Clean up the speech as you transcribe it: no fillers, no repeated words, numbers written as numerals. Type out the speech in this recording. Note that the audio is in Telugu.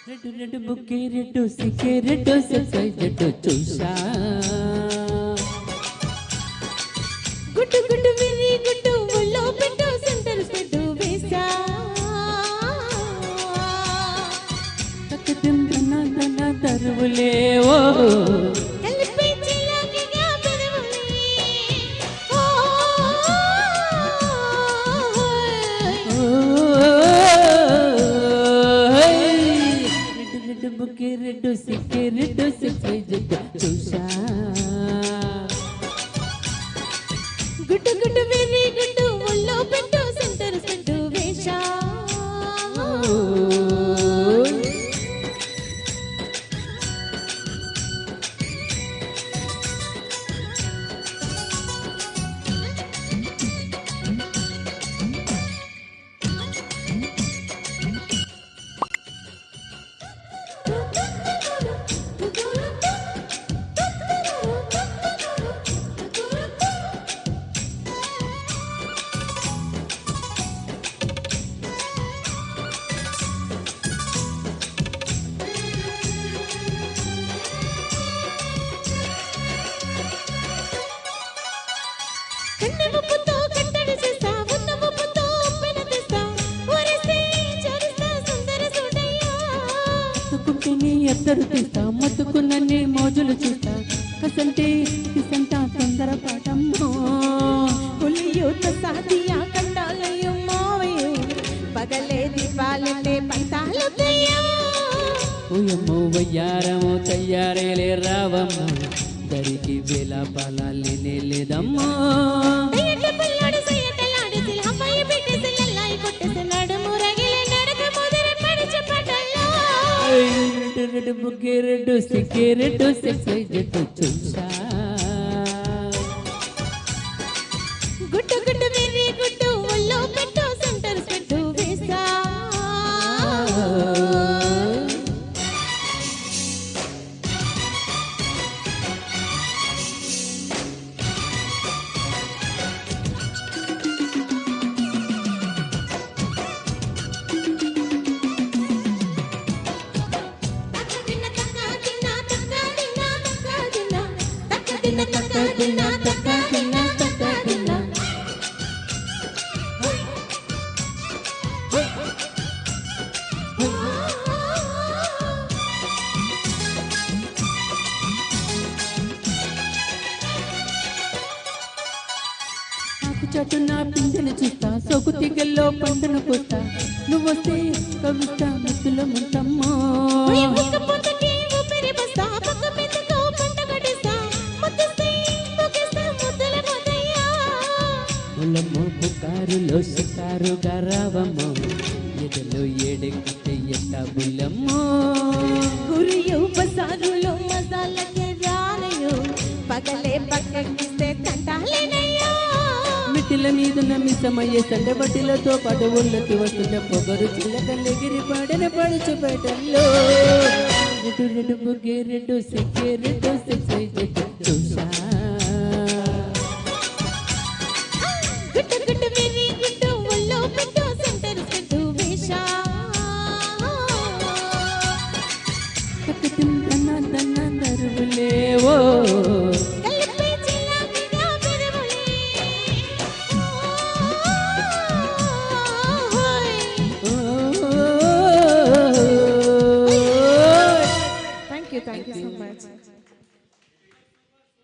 రెడ్డు రెడ్డు బుక్కే రెడ్డు సిక్కే రెడ్డు సై జడ్డు చూసా గుడ్డు గుడ్డు విరి గుడ్డు ఒళ్ళో పెట్టు సెంటర్ పెట్టు వేసా తక్కువ తన తరువులేవో కలిపి చిలకగా పెదవులే ఓ రెడ్డు రెడ్డు బుక్కే రెడ్డు సిక్కే రెడ్డు సై జడ్డు చూసా గుడ్డు గుడ్డు విరి గుడ్డు ఒళ్ళో పెట్టు సెంటర్ పెట్టు వేసా కన్నెముప్పుతో కట్టడి చేస్తా ఉన్నముప్పుతో ఉప్పెన తెస్తా ఊరేస్తే చరిస్తా సుందర సుడయ్యా తుకుంటేనే ఎద్దరు తీస్తా మత్తుకున్నన్ని మోజులు చూస్తా కసంటే కిసంట తొందర పాటమ్మో పులియూత సాదియా కండాలయ్యో మావయ్యో పగలే దీపాలంటే పంతాలొద్దయ్యా ఓయమ్మో వయ్యారమో తయ్యారేలే రావమ్మ దరికి వేల పాలాలేనే లేదమ్మా దయ్యట పుల్లాడు సయ్యటలాడు సిల్హమ్మయ్య పెట్టేసి లల్లాయి కొట్టేసి నడుము రగిలే నడక ముదిరి పడిచి పటల్లో రెడ్డు రెడ్డు బుగ్గే రెడ్డు సిక్కే రెడ్డు సై జడ్డు చూసా గుడ్డు గుడ్డు విరి గుడ్డు ఒళ్ళో పెట్టు సెంటర్ పెట్టు వేసా చాటు నా పిందెను చూస్తా సోకు తిగల్లో పండును కోస్తా నువ్వొస్తే కవిస్తా ముద్దుల ముంతమ్మో ములమ్మో పుకారులో షికారుగా రావమ్మో ఎదలో ఏడెక్కితే ఎట్ట బుల్లమ్మో గురియో బజారులో మజాలకే రానయ్యో పగలే పక్కకిస్తే కంటాలేనయ్యో మిటిల మీదున్న మిసమయ్యే సండబట్టిలతో పాటు ఒళ్ళకి వస్తున్న పొగరు చిల్లకల్లెగిరి పాడన పడుచు బయటల్లో రెడ్డు రెడ్డు బుగ్గే రెడ్డు సిక్కే రెడ్డు సై జడ్డు చూసా గుట్టు గుట్టు